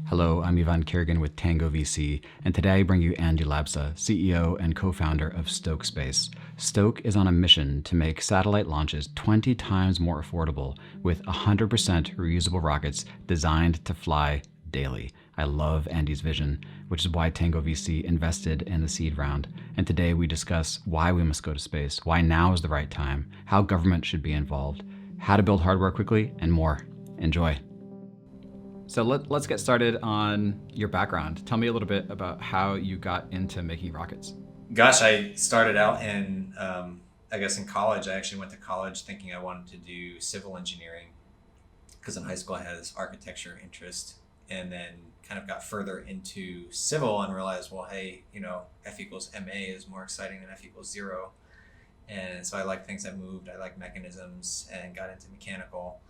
Hello, I'm Ivan Kiergan with tango.vc, and today I bring you Andy Lapsa, CEO and co-founder of Stoke Space. Stoke is on a mission to make satellite launches 20 times more affordable with 100% reusable rockets designed to fly daily. I love Andy's vision, which is why tango.vc invested in the seed round. And today we discuss why we must go to space, why now is the right time, how government should be involved, how to build hardware quickly, and more. Enjoy. So let's get started on your background. Tell me a little bit about how you got into making rockets. Gosh, I started out in college. I actually went to college thinking I wanted to do civil engineering because in high school I had this architecture interest, and then kind of got further into civil and realized, well, hey, F equals MA is more exciting than F equals 0. And so I like things that moved. I like mechanisms and got into mechanical.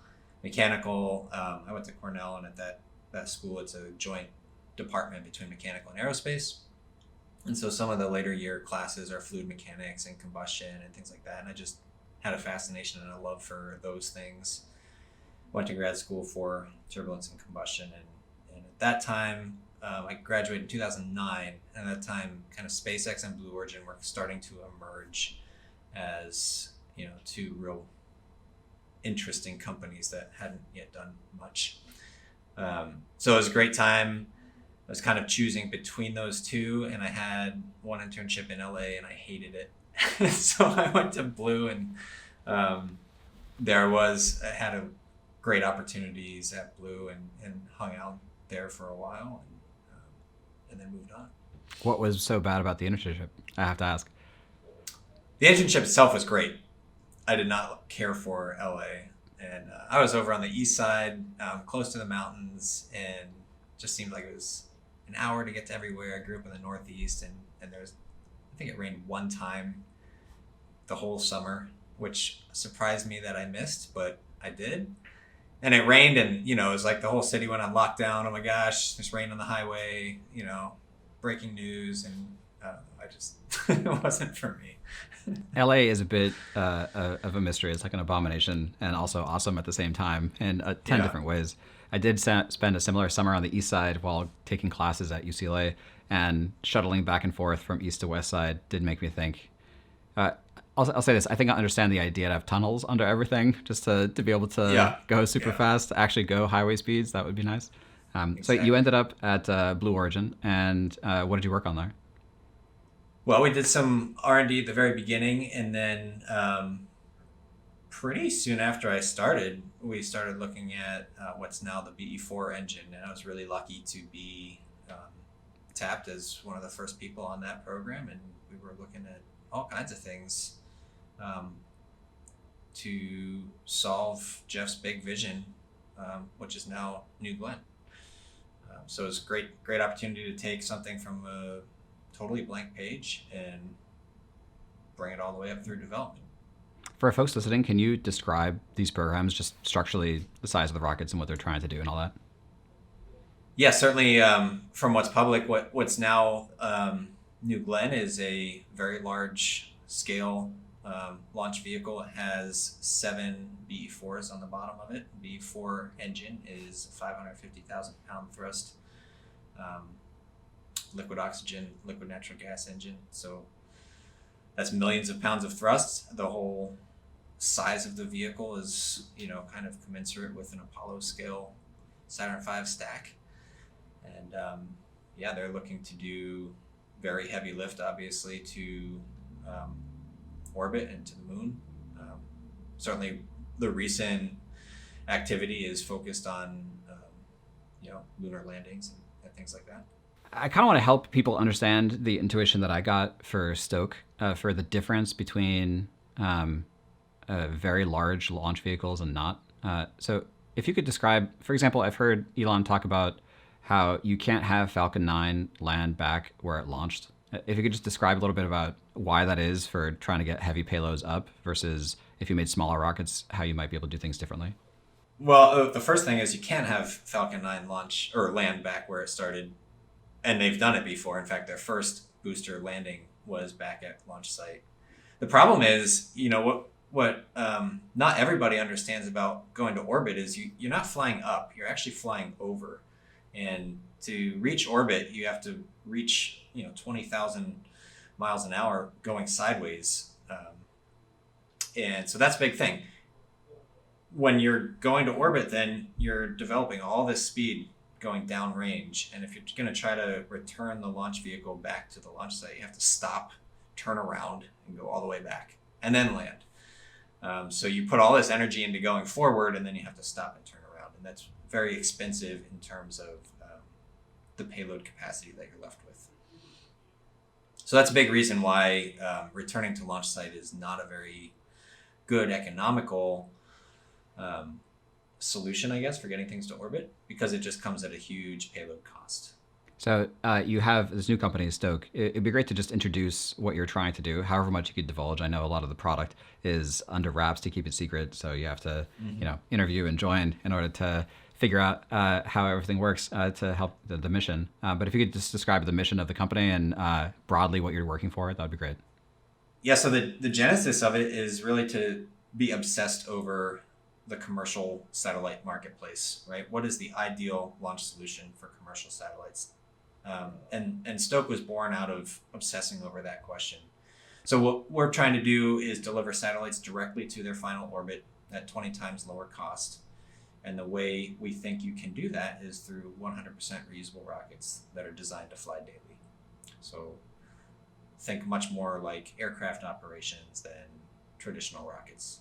I went to Cornell, and at that school, it's a joint department between mechanical and aerospace. And so some of the later year classes are fluid mechanics and combustion and things like that. And I just had a fascination and a love for those things. Went to grad school for turbulence and combustion. And at that time, I graduated in 2009. And at that time, kind of SpaceX and Blue Origin were starting to emerge as, two real interesting companies that hadn't yet done much. So it was a great time. I was kind of choosing between those two, and I had one internship in LA and I hated it. So I went to Blue, and I had great opportunities at Blue and hung out there for a while and then moved on. What was so bad about the internship? I have to ask. The internship itself was great. I did not care for LA, and I was over on the east side, close to the mountains, and just seemed like it was an hour to get to everywhere. I grew up in the Northeast, and I think it rained one time the whole summer, which surprised me that I missed, but I did. And it rained, and it was like the whole city went on lockdown. Oh my gosh, there's rain on the highway, breaking news, and I just it wasn't for me. LA is a bit of a mystery. It's like an abomination and also awesome at the same time in 10 different ways. I did spend a similar summer on the east side while taking classes at UCLA, and shuttling back and forth from east to west side did make me think. I'll say this. I think I understand the idea to have tunnels under everything just to be able to go super fast, actually go highway speeds. That would be nice. Exactly. So you ended up at Blue Origin, and what did you work on there? Well, we did some R&D at the very beginning, and then pretty soon after I started, we started looking at what's now the BE4 engine, and I was really lucky to be tapped as one of the first people on that program, and we were looking at all kinds of things to solve Jeff's big vision, which is now New Glenn. So it was a great opportunity to take something from a totally blank page and bring it all the way up through development. For folks listening, can you describe these programs, just structurally, the size of the rockets and what they're trying to do and all that? Yeah, certainly. From what's public, what's now New Glenn is a very large scale launch vehicle. It has 7 BE4s on the bottom of it. BE4 engine is 550,000 pound thrust. Liquid oxygen, liquid natural gas engine. So that's millions of pounds of thrust. The whole size of the vehicle is, kind of commensurate with an Apollo scale Saturn V stack. And they're looking to do very heavy lift, obviously, to orbit and to the moon. Certainly the recent activity is focused on, lunar landings and things like that. I kind of want to help people understand the intuition that I got for Stoke, for the difference between very large launch vehicles and not. So if you could describe, for example, I've heard Elon talk about how you can't have Falcon 9 land back where it launched. If you could just describe a little bit about why that is for trying to get heavy payloads up versus if you made smaller rockets, how you might be able to do things differently. Well, the first thing is you can't have Falcon 9 launch or land back where it started. And they've done it before. In fact, their first booster landing was back at launch site. The problem is, what not everybody understands about going to orbit is you're not flying up, you're actually flying over. And to reach orbit, you have to reach 20,000 miles an hour going sideways, and so that's a big thing. When you're going to orbit, then you're developing all this speed going downrange, and if you're going to try to return the launch vehicle back to the launch site, you have to stop, turn around, and go all the way back, and then land. So you put all this energy into going forward, and then you have to stop and turn around, and that's very expensive in terms of the payload capacity that you're left with. So that's a big reason why returning to launch site is not a very good economical solution, I guess, for getting things to orbit, because it just comes at a huge payload cost. So you have this new company, Stoke. It'd be great to just introduce what you're trying to do, however much you could divulge. I know a lot of the product is under wraps to keep it secret, so you have to, interview and join in order to figure out how everything works to help the mission. But if you could just describe the mission of the company and broadly what you're working for, that'd be great. Yeah, so the genesis of it is really to be obsessed over the commercial satellite marketplace, right? What is the ideal launch solution for commercial satellites? And Stoke was born out of obsessing over that question. So what we're trying to do is deliver satellites directly to their final orbit at 20 times lower cost. And the way we think you can do that is through 100% reusable rockets that are designed to fly daily. So think much more like aircraft operations than traditional rockets.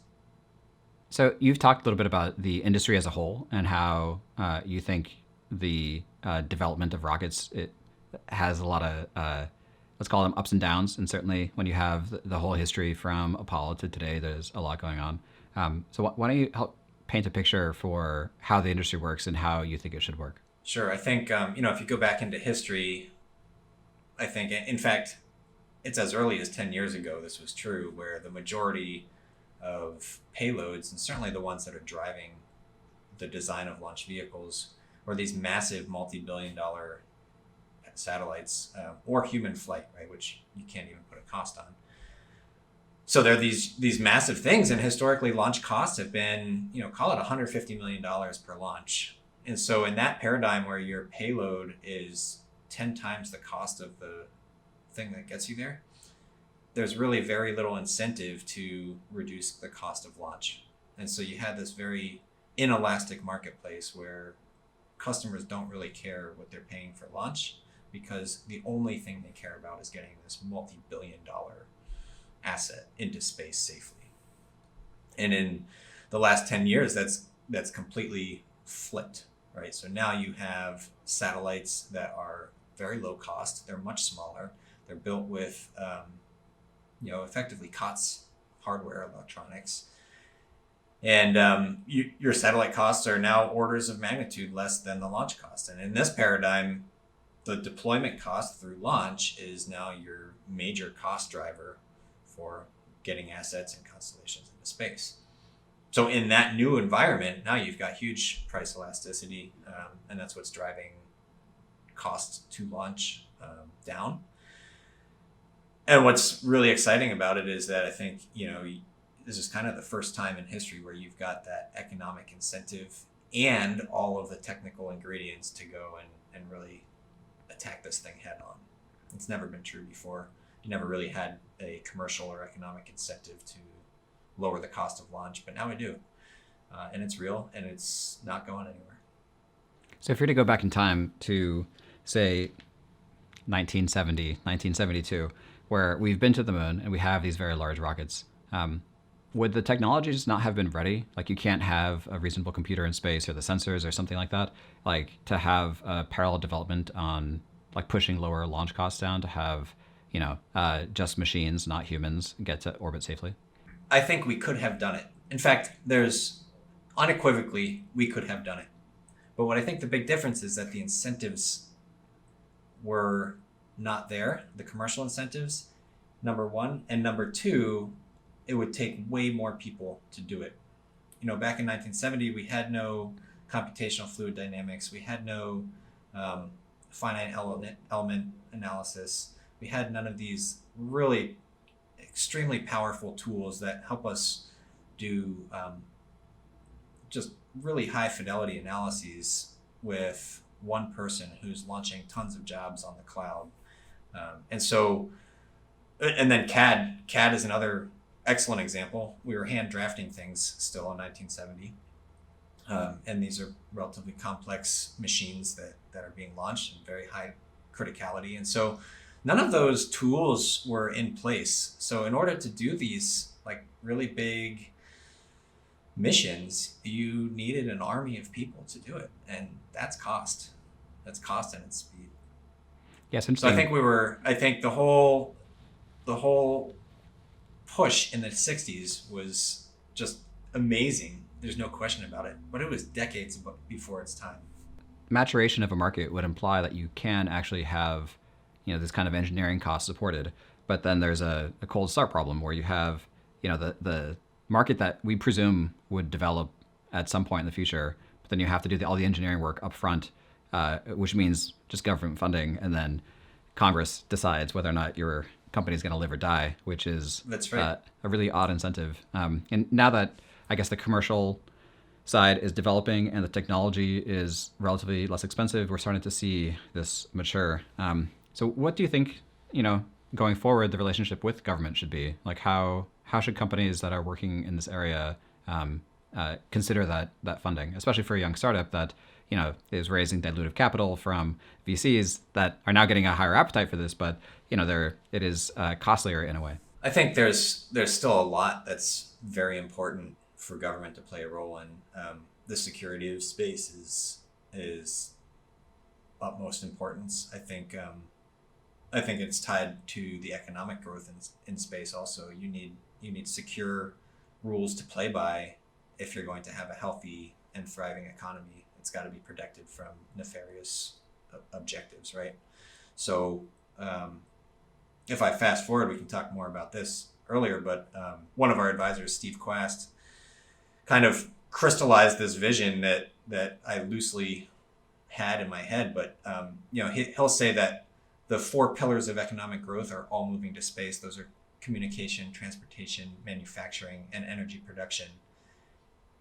So you've talked a little bit about the industry as a whole and how you think the development of rockets, it has a lot of, let's call them ups and downs. And certainly when you have the whole history from Apollo to today, there's a lot going on. So why don't you help paint a picture for how the industry works and how you think it should work? Sure. I think, if you go back into history, I think, in fact, it's as early as 10 years ago this was true, where the majority of payloads, and certainly the ones that are driving the design of launch vehicles, were these massive multi-billion-dollar satellites, or human flight, right, which you can't even put a cost on. So there are these massive things, and historically launch costs have been, call it $150 million per launch. And so in that paradigm where your payload is 10 times the cost of the thing that gets you there, there's really very little incentive to reduce the cost of launch. And so you had this very inelastic marketplace where customers don't really care what they're paying for launch, because the only thing they care about is getting this multi-billion-dollar asset into space safely. And in the last 10 years, that's completely flipped, right? So now you have satellites that are very low cost. They're much smaller. They're built with, effectively COTS hardware, electronics. And your satellite costs are now orders of magnitude less than the launch cost. And in this paradigm, the deployment cost through launch is now your major cost driver for getting assets and constellations into space. So in that new environment, now you've got huge price elasticity, and that's what's driving cost to launch down. And what's really exciting about it is that I think, this is kind of the first time in history where you've got that economic incentive and all of the technical ingredients to go and really attack this thing head on. It's never been true before. You never really had a commercial or economic incentive to lower the cost of launch, but now we do. And it's real, and it's not going anywhere. So if you're to go back in time to, say, 1970, 1972, where we've been to the moon and we have these very large rockets, would the technologies not have been ready? Like, you can't have a reasonable computer in space or the sensors or something like that, like to have a parallel development on like pushing lower launch costs down to have, just machines, not humans, get to orbit safely? I think we could have done it. In fact, unequivocally, we could have done it. But what I think the big difference is that the incentives were not there, the commercial incentives, number one. And number two, it would take way more people to do it. Back in 1970, we had no computational fluid dynamics. We had no finite element analysis. We had none of these really extremely powerful tools that help us do just really high fidelity analyses with one person who's launching tons of jobs on the cloud. And then CAD is another excellent example. We were hand drafting things still in 1970. And these are relatively complex machines that are being launched and very high criticality. And so none of those tools were in place. So in order to do these like really big missions, you needed an army of people to do it. And that's cost. That's cost and it's speed. Yes, So I think the whole push in the 60s was just amazing. There's no question about it. But it was decades before its time. Maturation of a market would imply that you can actually have, this kind of engineering cost supported, but then there's a cold start problem where you have, the market that we presume would develop at some point in the future, but then you have to do all the engineering work up front, which means just government funding, and then Congress decides whether or not your company is going to live or die, which is That's right. A really odd incentive. And now that I guess the commercial side is developing and the technology is relatively less expensive, we're starting to see this mature. So what do you think, going forward, the relationship with government should be? Like how should companies that are working in this area consider that funding, especially for a young startup that, is raising dilutive capital from VCs that are now getting a higher appetite for this, but, it is costlier in a way. I think there's still a lot that's very important for government to play a role in. The security of space is utmost importance. I think it's tied to the economic growth in space. Also, you need secure rules to play by if you're going to have a healthy and thriving economy. It's got to be protected from nefarious objectives, right? So if I fast forward, we can talk more about this earlier, but one of our advisors, Steve Quast, kind of crystallized this vision that I loosely had in my head. But he'll say that the 4 pillars of economic growth are all moving to space. Those are communication, transportation, manufacturing, and energy production.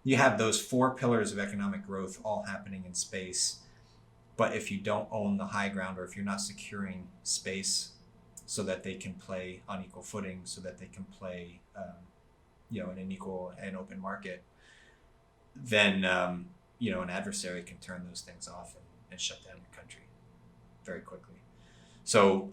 You have those 4 pillars of economic growth all happening in space. But if you don't own the high ground, or if you're not securing space so that they can play on equal footing, so that they can play in an equal and open market, then an adversary can turn those things off and shut down your country very quickly. So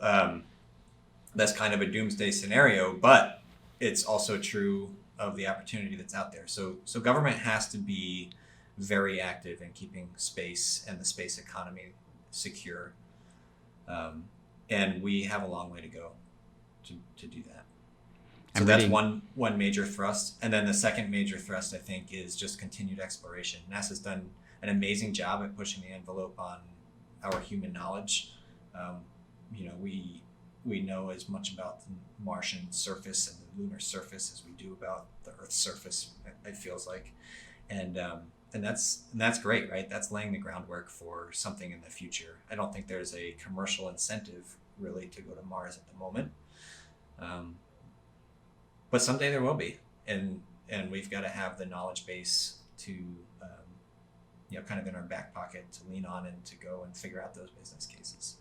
that's kind of a doomsday scenario, but it's also true of the opportunity that's out there. So government has to be very active in keeping space and the space economy secure. And we have a long way to go to do that. So that's one major thrust. And then the second major thrust, I think, is just continued exploration. NASA's done an amazing job at pushing the envelope on our human knowledge. We know as much about the Martian surface and the lunar surface as we do about the Earth's surface, it feels like. And that's great, right? That's laying the groundwork for something in the future. I don't think there's a commercial incentive really to go to Mars at the moment. But someday there will be, and we've got to have the knowledge base to, kind of in our back pocket to lean on and to go and figure out those business cases.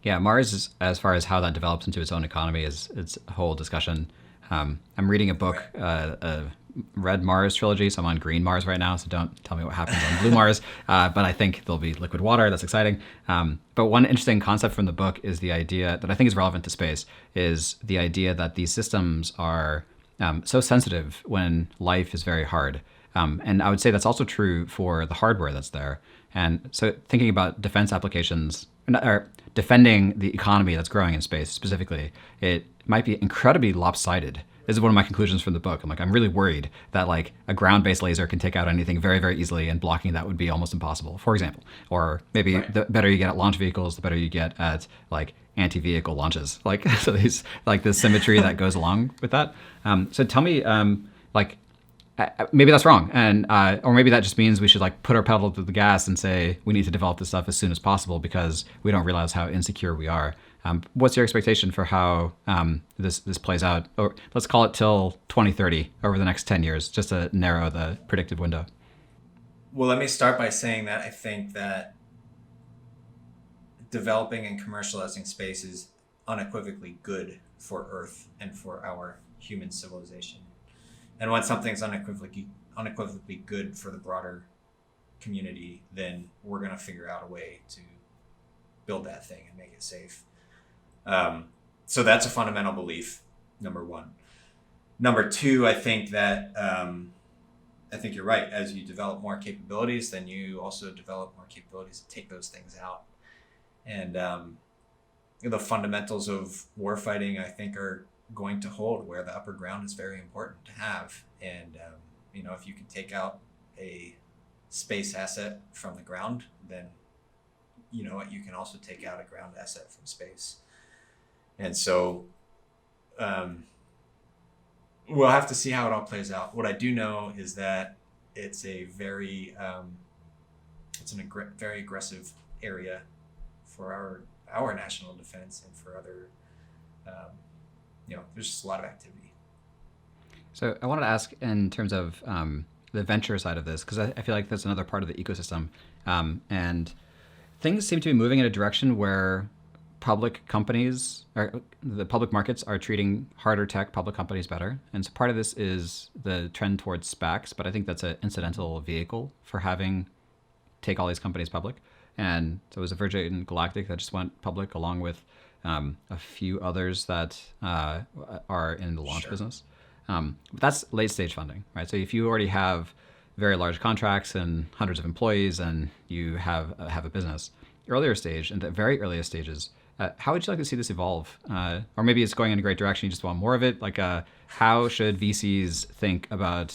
Yeah, Mars, is, as far as how that develops into its own economy, it's a whole discussion. I'm reading a book, a Red Mars trilogy, so I'm on Green Mars right now, so don't tell me what happens on Blue Mars, but I think there'll be liquid water. That's exciting. But one interesting concept from the book is the idea that I think is relevant to space, is the idea that these systems are so sensitive when life is very hard. And I would say that's also true for the hardware that's there. And so thinking about defense applications, or defending the economy that's growing in space specifically, it might be incredibly lopsided. This is one of my conclusions from the book. I'm really worried that like a ground-based laser can take out anything very, very easily, and blocking that would be almost impossible, for example. Or maybe the better you get at launch vehicles, the better you get at like anti-vehicle launches. So there's like this symmetry that goes along with that. So tell me, maybe that's wrong, and or maybe that just means we should like put our pedal to the gas and say we need to develop this stuff as soon as possible because we don't realize how insecure we are. What's your expectation for how this plays out? Or let's call it till 2030, over the next 10 years, just to narrow the predicted window. Well, let me start by saying that I think that developing and commercializing space is unequivocally good for Earth and for our human civilization. And when something's unequivocally good for the broader community, then we're going to figure out a way to build that thing and make it safe. So that's a fundamental belief, number one. Number two, I think that I think you're right. As you develop more capabilities, then you also develop more capabilities to take those things out. And the fundamentals of warfighting, I think, are going to hold, where the upper ground is very important to have. And if you can take out a space asset from the ground, then you can also take out a ground asset from space. And so we'll have to see how it all plays out. What I do know is that it's a very very aggressive area for our national defense and for other there's just a lot of activity. So I wanted to ask in terms of the venture side of this, because I feel like that's another part of the ecosystem, and things seem to be moving in a direction where public companies, or the public markets, are treating harder tech public companies better. And so part of this is the trend towards SPACs, but I think that's an incidental vehicle for take all these companies public. And so it was a Virgin Galactic that just went public, along with a few others that are in the launch business. But that's late stage funding, right? So if you already have very large contracts and hundreds of employees and you have a business, earlier stage, and the very earliest stages, how would you like to see this evolve? Or maybe it's going in a great direction, you just want more of it. Like, how should VCs think about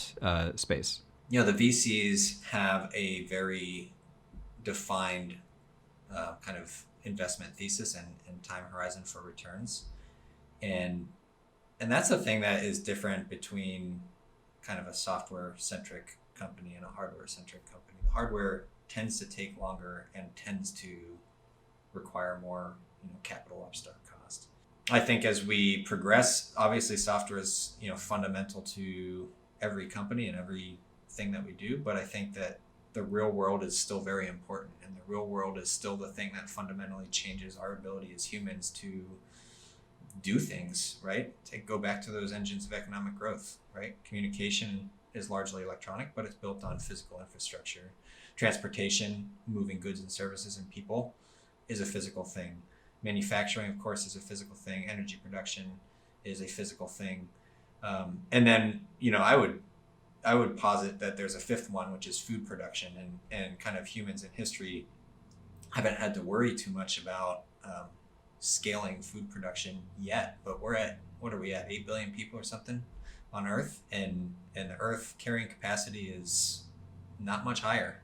space? The VCs have a very defined kind of investment thesis and time horizon for returns. And that's the thing that is different between kind of a software-centric company and a hardware-centric company. The hardware tends to take longer and tends to require more capital upstart cost. I think as we progress, obviously software is fundamental to every company and everything that we do, but I think that the real world is still very important, and the real world is still the thing that fundamentally changes our ability as humans to do things, right? Go back to those engines of economic growth, right? Communication is largely electronic, but it's built on physical infrastructure. Transportation, moving goods and services and people, is a physical thing. Manufacturing, of course, is a physical thing. Energy production is a physical thing. And then, I would posit that there's a fifth one, which is food production, and kind of humans in history haven't had to worry too much about scaling food production yet, but what are we at, 8 billion people or something on Earth, and the Earth carrying capacity is not much higher.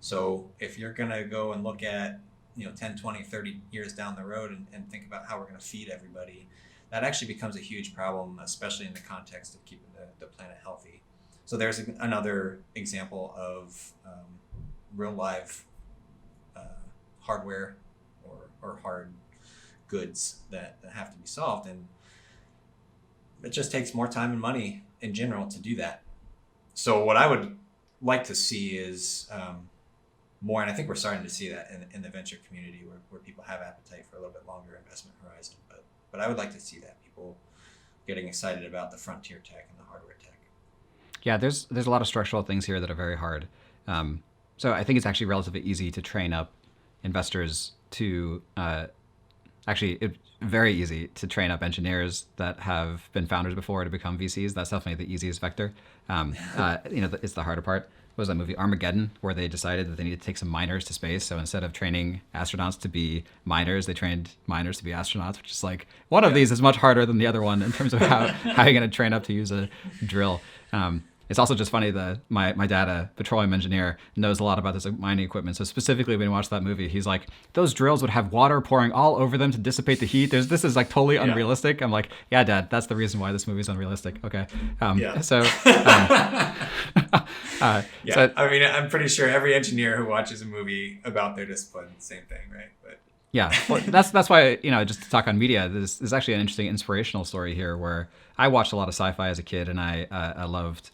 So if you're going to go and look at 10, 20, 30 years down the road and think about how we're going to feed everybody, that actually becomes a huge problem, especially in the context of keeping the planet healthy. So there's another example of real live hardware or hard goods that have to be solved, and it just takes more time and money in general to do that. So what I would like to see is more, and I think we're starting to see that in the venture community, where people have appetite for a little bit longer investment horizon, but I would like to see that, people getting excited about the frontier tech and the hardware tech. Yeah, there's a lot of structural things here that are very hard. So I think it's actually relatively easy to train up investors to it's very easy to train up engineers that have been founders before to become VCs. That's definitely the easiest vector. It's the harder part. What was that movie, Armageddon, where they decided that they needed to take some miners to space. So instead of training astronauts to be miners, they trained miners to be astronauts, which is like, one of these is much harder than the other one in terms of how you're going to train up to use a drill. It's also just funny that my dad, a petroleum engineer, knows a lot about this mining equipment. So specifically when we watched that movie, he's like, those drills would have water pouring all over them to dissipate the heat. This is like totally unrealistic. I'm like, yeah, Dad, that's the reason why this movie is unrealistic. Okay. So I mean, I'm pretty sure every engineer who watches a movie about their discipline, same thing, right? But yeah, well, that's why, just to talk on media, there's actually an interesting inspirational story here where I watched a lot of sci-fi as a kid, and I loved,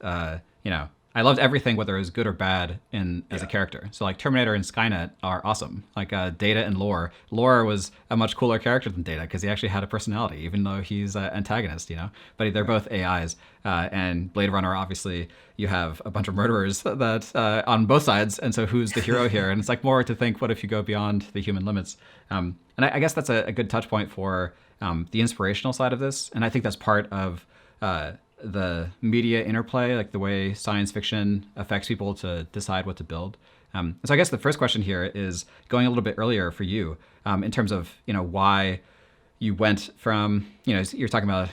I loved everything, whether it was good or bad, in as a Yeah. character. So like Terminator and Skynet are awesome. Like Data and Lore. Lore was a much cooler character than Data because he actually had a personality, even though he's an antagonist, you know. But they're both AIs. And Blade Runner, obviously, you have a bunch of murderers that on both sides. And so who's the hero here? And it's like more to think, what if you go beyond the human limits? And I guess that's a good touch point for the inspirational side of this. And I think that's part of the media interplay, like the way science fiction affects people to decide what to build. So I guess the first question here is going a little bit earlier for you in terms of, why you went from, you're talking about,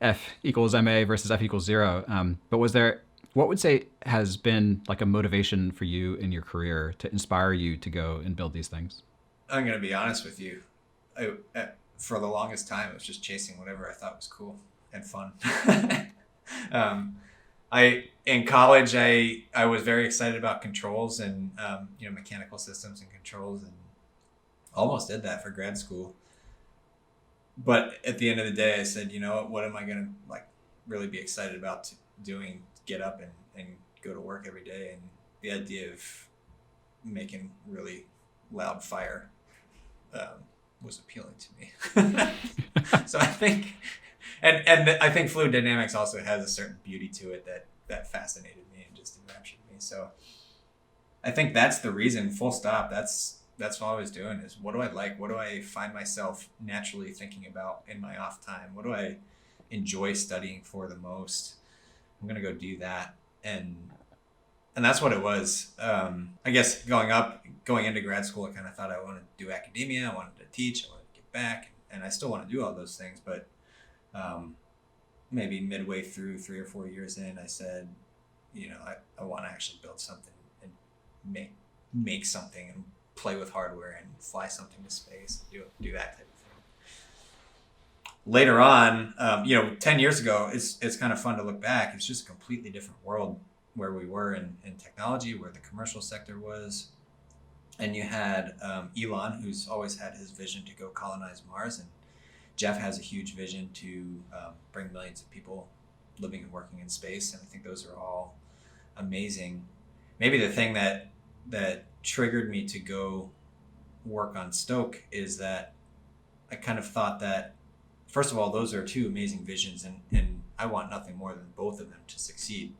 F equals MA versus F equals 0. But what would say has been like a motivation for you in your career to inspire you to go and build these things? I'm going to be honest with you. For the longest time, I was just chasing whatever I thought was cool and fun. In college, I was very excited about controls and mechanical systems and controls, and almost did that for grad school. But at the end of the day, I said, what am I going to like really be excited about doing? Get up and go to work every day, and the idea of making really loud fire was appealing to me. So I think. And I think fluid dynamics also has a certain beauty to it that fascinated me and just enraptured me. So I think that's the reason, full stop. That's what I was doing is, what do I like? What do I find myself naturally thinking about in my off time? What do I enjoy studying for the most? I'm going to go do that. And that's what it was. I guess going into grad school, I kind of thought I wanted to do academia. I wanted to teach. I wanted to give back. And I still want to do all those things, but maybe midway through 3 or 4 years in, I said, I want to actually build something and make something and play with hardware and fly something to space, and do that type of thing. Later on, 10 years ago, it's kind of fun to look back. It's just a completely different world where we were in technology, where the commercial sector was. And you had Elon, who's always had his vision to go colonize Mars, and Jeff has a huge vision to bring millions of people living and working in space, and I think those are all amazing. Maybe the thing that triggered me to go work on Stoke is that I kind of thought that, first of all, those are two amazing visions, and I want nothing more than both of them to succeed.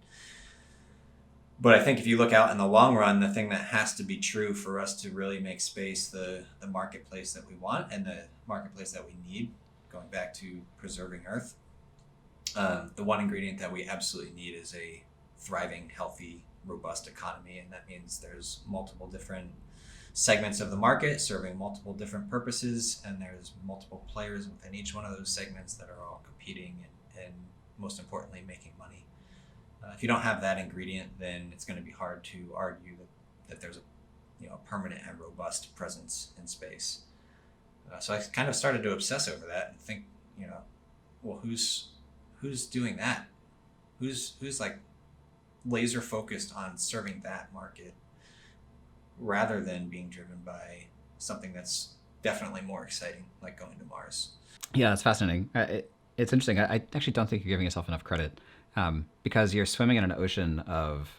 But I think if you look out in the long run, the thing that has to be true for us to really make space the marketplace that we want and the marketplace that we need, going back to preserving Earth, the one ingredient that we absolutely need is a thriving, healthy, robust economy. And that means there's multiple different segments of the market serving multiple different purposes, and there's multiple players within each one of those segments that are all competing and most importantly, making money. If you don't have that ingredient, then it's going to be hard to argue that there's a permanent and robust presence in space. So I kind of started to obsess over that and think, well, who's doing that? Who's like laser focused on serving that market rather than being driven by something that's definitely more exciting, like going to Mars. Yeah, it's fascinating. It's interesting. I actually don't think you're giving yourself enough credit because you're swimming in an ocean of,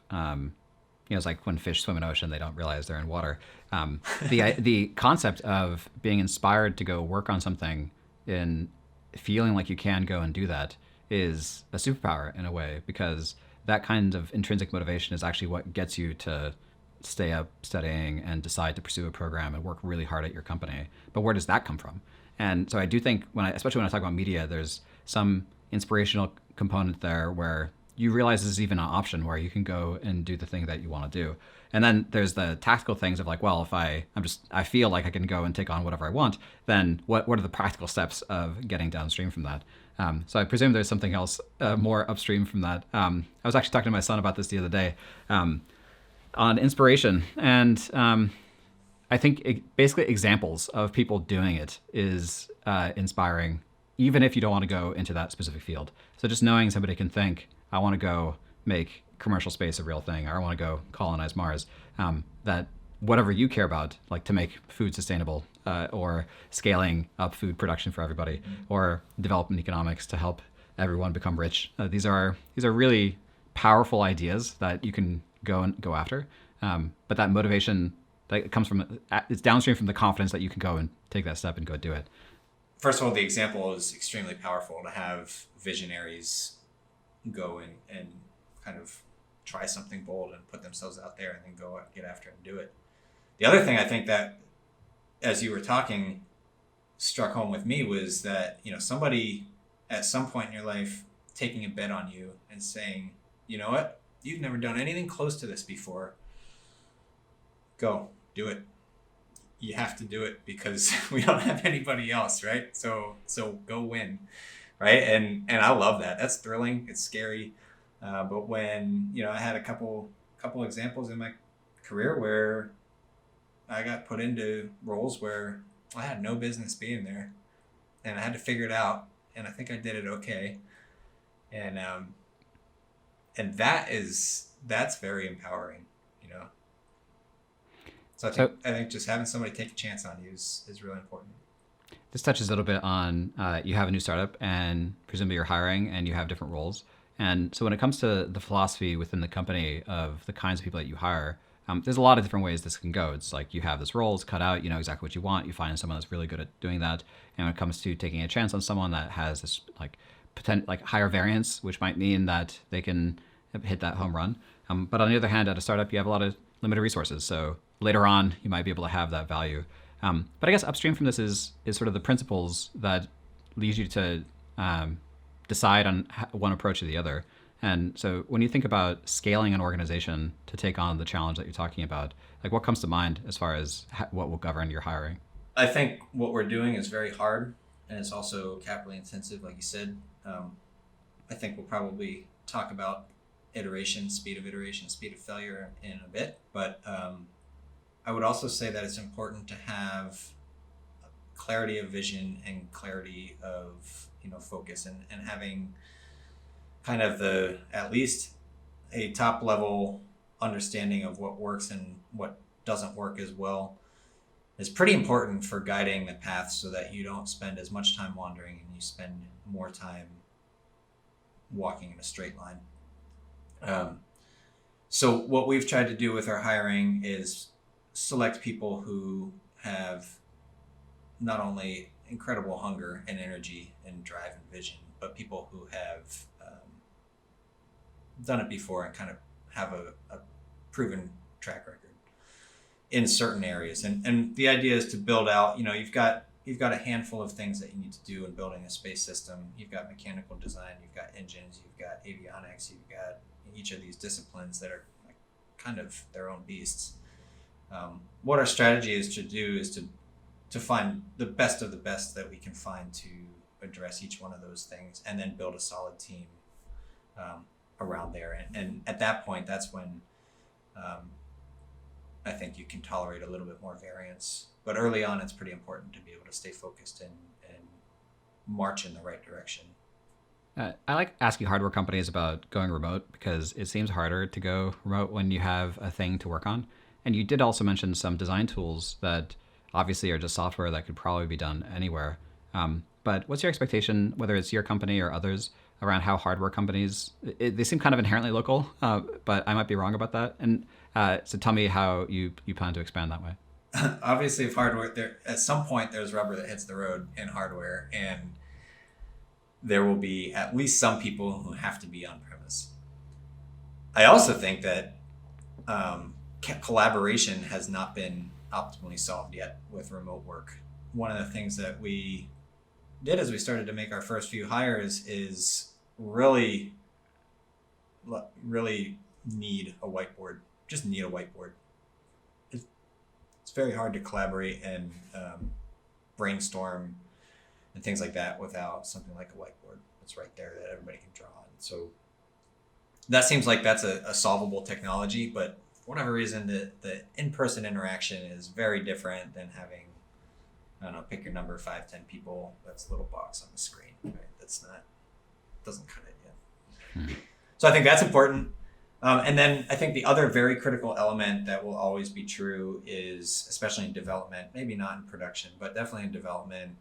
it's like when fish swim in an ocean, they don't realize they're in water. The concept of being inspired to go work on something and feeling like you can go and do that is a superpower in a way, because that kind of intrinsic motivation is actually what gets you to stay up studying and decide to pursue a program and work really hard at your company. But where does that come from? And so I do think especially when I talk about media, there's some inspirational component there where you realize this is even an option where you can go and do the thing that you want to do. And then there's the tactical things of like, well, if I feel like I can go and take on whatever I want, then what are the practical steps of getting downstream from that? So I presume there's something else more upstream from that. I was actually talking to my son about this the other day on inspiration. And I think basically examples of people doing it is inspiring, even if you don't want to go into that specific field. So just knowing somebody can think, I want to go make commercial space a real thing, or I want to go colonize Mars, that whatever you care about, like to make food sustainable or scaling up food production for everybody, or development economics to help everyone become rich. These are really powerful ideas that you can go after. But that motivation that comes from, it's downstream from the confidence that you can go and take that step and go do it. First of all, the example is extremely powerful to have visionaries go and kind of try something bold and put themselves out there and then go get after it and do it. The other thing I think that, as you were talking, struck home with me was that, somebody at some point in your life taking a bet on you and saying, you know what, you've never done anything close to this before. Go do it. You have to do it because we don't have anybody else, right? So go win, right? And I love that. That's thrilling. It's scary. But when, I had a couple examples in my career where I got put into roles where I had no business being there and I had to figure it out. And I think I did it okay. And that's very empowering, So I think just having somebody take a chance on you is really important. This touches a little bit on, you have a new startup and presumably you're hiring and you have different roles. And so when it comes to the philosophy within the company of the kinds of people that you hire, there's a lot of different ways this can go. It's like you have this role, it's cut out, you know exactly what you want. You find someone that's really good at doing that. And when it comes to taking a chance on someone that has this higher variance, which might mean that they can hit that home run. But on the other hand, at a startup, you have a lot of limited resources. So later on, you might be able to have that value. But I guess upstream from this is sort of the principles that lead you to decide on one approach or the other. And so when you think about scaling an organization to take on the challenge that you're talking about, what comes to mind as far as what will govern your hiring? I think what we're doing is very hard and it's also capitally intensive, like you said. I think we'll probably talk about iteration, speed of failure in a bit. But I would also say that it's important to have clarity of vision and clarity of focus and having kind of at least a top level understanding of what works and what doesn't work as well is pretty important for guiding the path so that you don't spend as much time wandering and you spend more time walking in a straight line. So what we've tried to do with our hiring is select people who have not only incredible hunger and energy and drive and vision, but people who have done it before and kind of have a proven track record in certain areas. And the idea is to build out, you've got a handful of things that you need to do in building a space system. You've got mechanical design, you've got engines, you've got avionics, you've got each of these disciplines that are kind of their own beasts. What our strategy is to do is to find the best of the best that we can find to address each one of those things and then build a solid team around there. And at that point, that's when I think you can tolerate a little bit more variance. But early on, it's pretty important to be able to stay focused and march in the right direction. I like asking hardware companies about going remote because it seems harder to go remote when you have a thing to work on. And you did also mention some design tools that obviously are just software that could probably be done anywhere. But what's your expectation, whether it's your company or others, around how hardware companies, they seem kind of inherently local, but I might be wrong about that. And so tell me how you plan to expand that way. Obviously, if hardware, at some point there's rubber that hits the road in hardware, and there will be at least some people who have to be on premise. I also think that collaboration has not been optimally solved yet with remote work. One of the things that we did as we started to make our first few hires is really need a whiteboard. Just need a whiteboard. It's very hard to collaborate and brainstorm and things like that without something like a whiteboard that's right there that everybody can draw on. So that seems like that's a solvable technology, but for whatever reason, the in-person interaction is very different than having, I don't know, pick your number, 5, 10 people. That's a little box on the screen, right? Doesn't cut it yet. So I think that's important. And then I think the other very critical element that will always be true is, especially in development, maybe not in production, but definitely in development,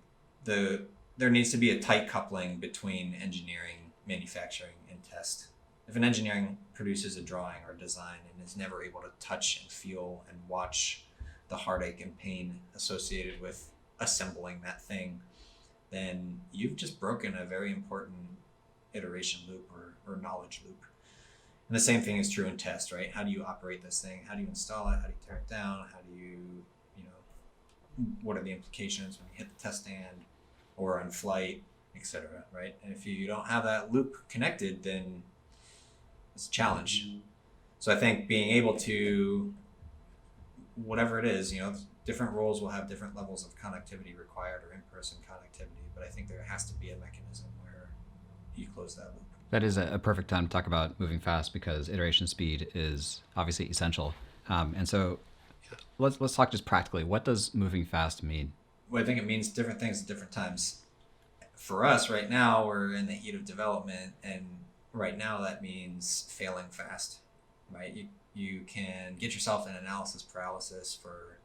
there needs to be a tight coupling between engineering, manufacturing, and test. if an engineering produces a drawing or design and is never able to touch and feel and watch the heartache and pain associated with assembling that thing, then you've just broken a very important iteration loop or knowledge loop. And the same thing is true in test, right? How do you operate this thing? How do you install it? How do you tear it down? How do you, what are the implications when you hit the test stand or on flight, etc., right? And if you don't have that loop connected, then it's a challenge. So I think being able to, whatever it is, different roles will have different levels of connectivity required or in-person connectivity, but I think there has to be a mechanism where you close that loop. That is a perfect time to talk about moving fast, because iteration speed is obviously essential. And so let's talk just practically. What does moving fast mean? Well, I think it means different things at different times. For us right now, we're in the heat of development, and right now that means failing fast, right? You can get yourself in analysis paralysis for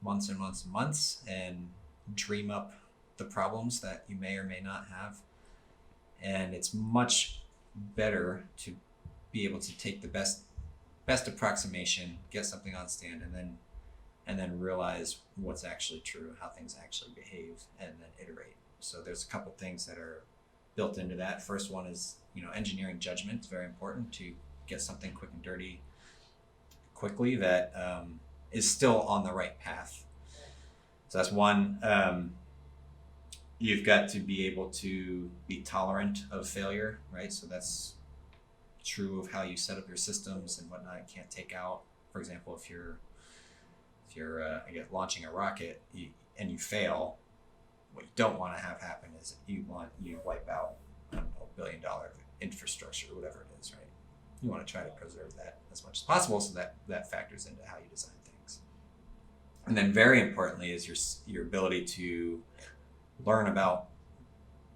months and months and months and dream up the problems that you may or may not have. And it's much better to be able to take the best approximation, get something on stand, and then realize what's actually true, how things actually behave, and then iterate. So there's a couple things that are built into that. First one is, engineering judgment. It's very important to get something quick and dirty quickly that is still on the right path. So that's one. You've got to be able to be tolerant of failure, right? So that's true of how you set up your systems and whatnot. You can't take out, for example, if you're launching a rocket and you fail, what you don't want to have happen is you wipe out, I don't know, $1 billion infrastructure or whatever it is, right? You want to try to preserve that as much as possible, so that factors into how you design things. And then very importantly is your ability to learn about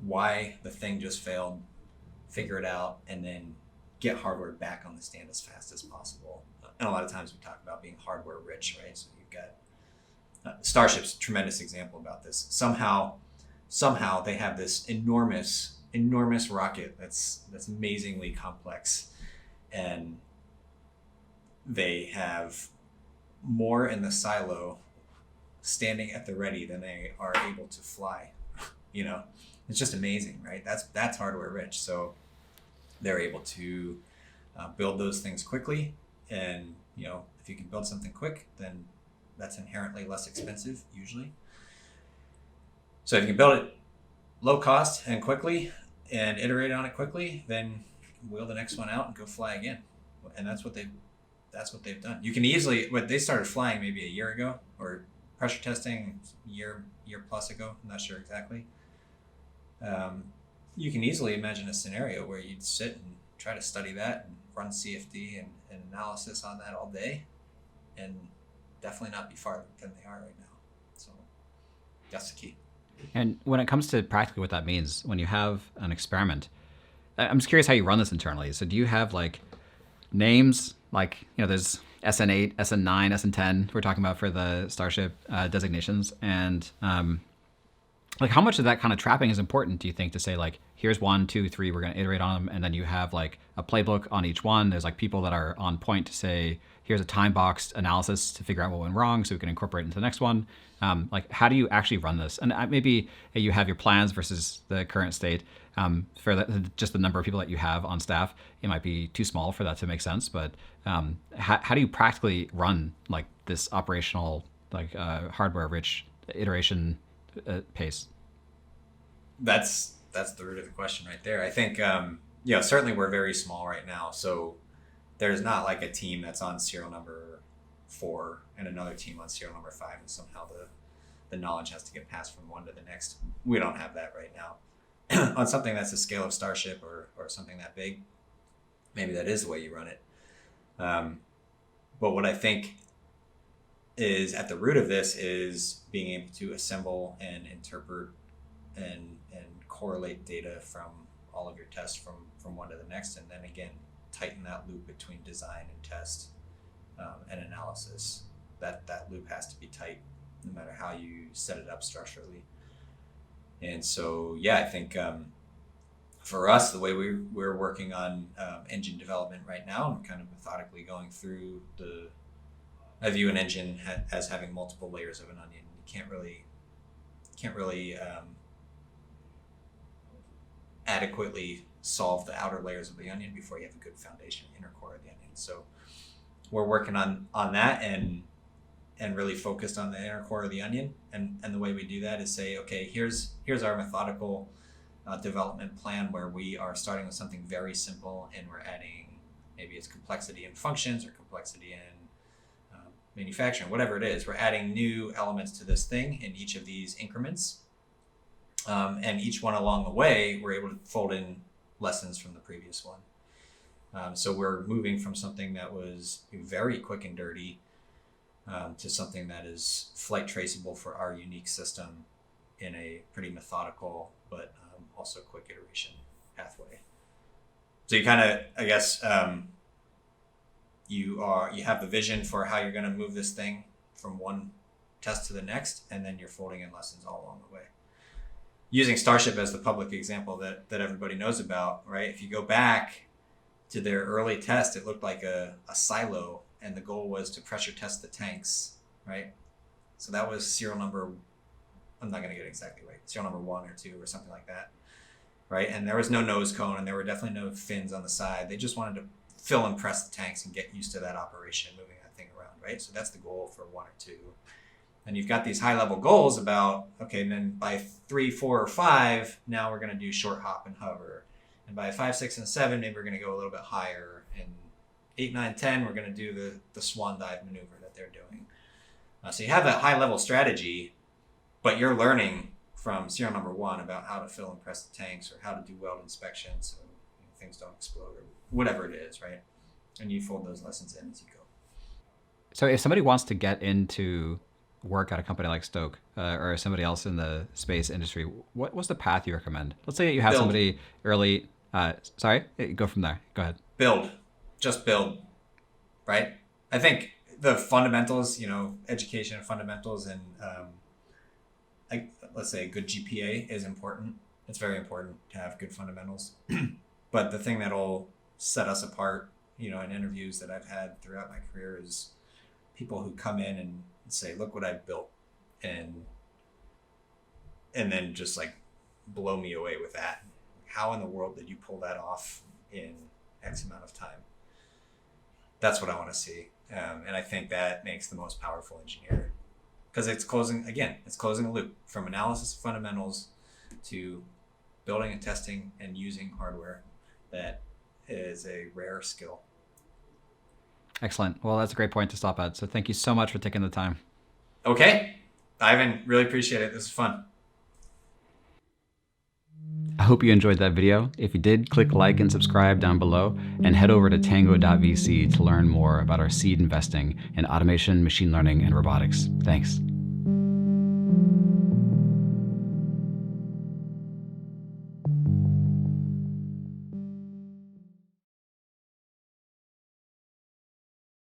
why the thing just failed, figure it out, and then get hardware back on the stand as fast as possible. And a lot of times we talk about being hardware rich, right? So you've got Starship's a tremendous example about this. Somehow they have this enormous rocket that's amazingly complex, and they have more in the silo standing at the ready than they are able to fly. It's just amazing, right? That's hardware rich. So they're able to build those things quickly, and if you can build something quick, then that's inherently less expensive usually. So if you can build it low cost and quickly and iterate on it quickly, then wheel the next one out and go fly again. And that's what they've done. You can easily, they started flying maybe a year ago, or pressure testing year plus ago, I'm not sure exactly. You can easily imagine a scenario where you'd sit and try to study that and run CFD and analysis on that all day, and definitely not be farther than they are right now. So that's the key. And when it comes to practically what that means, when you have an experiment, I'm just curious how you run this internally. So do you have names, there's SN8, SN9, SN10 we're talking about for the Starship designations, and how much of that kind of trapping is important, do you think, to say here's 1, 2, 3, we're going to iterate on them, and then you have a playbook on each one. There's people that are on point to say, here's a time boxed analysis to figure out what went wrong so we can incorporate it into the next one. How do you actually run this? And maybe you have your plans versus the current state. For just the number of people that you have on staff, it might be too small for that to make sense. But how do you practically run this operational, hardware-rich iteration pace? That's the root of the question right there. I think certainly we're very small right now, so there's not a team that's on serial number 4 and another team on serial number 5, and somehow the knowledge has to get passed from one to the next. We don't have that right now. On something that's the scale of Starship or something that big, maybe that is the way you run it. But what I think is at the root of this is being able to assemble and interpret and correlate data from all of your tests from one to the next, and then again tighten that loop between design and test and analysis. That loop has to be tight no matter how you set it up structurally. And so I think For us, the way we're working on engine development right now, and kind of methodically going through I view an engine as having multiple layers of an onion. You can't really adequately solve the outer layers of the onion before you have a good foundation, inner core of the onion. So we're working on that and really focused on the inner core of the onion. And the way we do that is say, okay, here's our methodical development plan, where we are starting with something very simple and we're adding, maybe it's complexity in functions or complexity in manufacturing, whatever it is. We're adding new elements to this thing in each of these increments. And each one along the way, we're able to fold in lessons from the previous one. So we're moving from something that was very quick and dirty to something that is flight traceable for our unique system in a pretty methodical but also quick iteration pathway. So you kind of, I guess, you have the vision for how you're going to move this thing from one test to the next, and then you're folding in lessons all along the way. Using Starship as the public example that everybody knows about, right? If you go back to their early test, it looked like a silo, and the goal was to pressure test the tanks, right? So that was serial number, I'm not going to get it exactly right, serial number 1 or 2 or something like that, right? And there was no nose cone, and there were definitely no fins on the side. They just wanted to fill and press the tanks and get used to that operation, moving that thing around, right? So that's the goal for 1 or 2. And you've got these high level goals about, okay, and then by 3, 4, or 5, now we're going to do short hop and hover. And by 5, 6, and 7, maybe we're going to go a little bit higher. And 8, 9, 10, we're going to do the swan dive maneuver that they're doing. So you have that high level strategy, but you're learning from serial number 1 about how to fill and press the tanks, or how to do weld inspection so things don't explode, or whatever it is, right? And you fold those lessons in as you go. So if somebody wants to get into work at a company like Stoke or somebody else in the space industry, what's the path you recommend? Let's say you have somebody early. Sorry, go from there. Go ahead. Just build, right? I think the fundamentals, education fundamentals, and let's say a good GPA is important. It's very important to have good fundamentals. But the thing that'll set us apart, in interviews that I've had throughout my career, is people who come in and say, look what I've built, and then just like blow me away with that. How in the world did you pull that off in X amount of time? That's what I want to see. And I think that makes the most powerful engineer, because it's closing a loop from analysis of fundamentals to building and testing and using hardware. That is a rare skill. Excellent. Well, that's a great point to stop at. So thank you so much for taking the time. Okay. Ivan, really appreciate it. This is fun. I hope you enjoyed that video. If you did, click like and subscribe down below, and head over to tango.vc to learn more about our seed investing in automation, machine learning, and robotics. Thanks.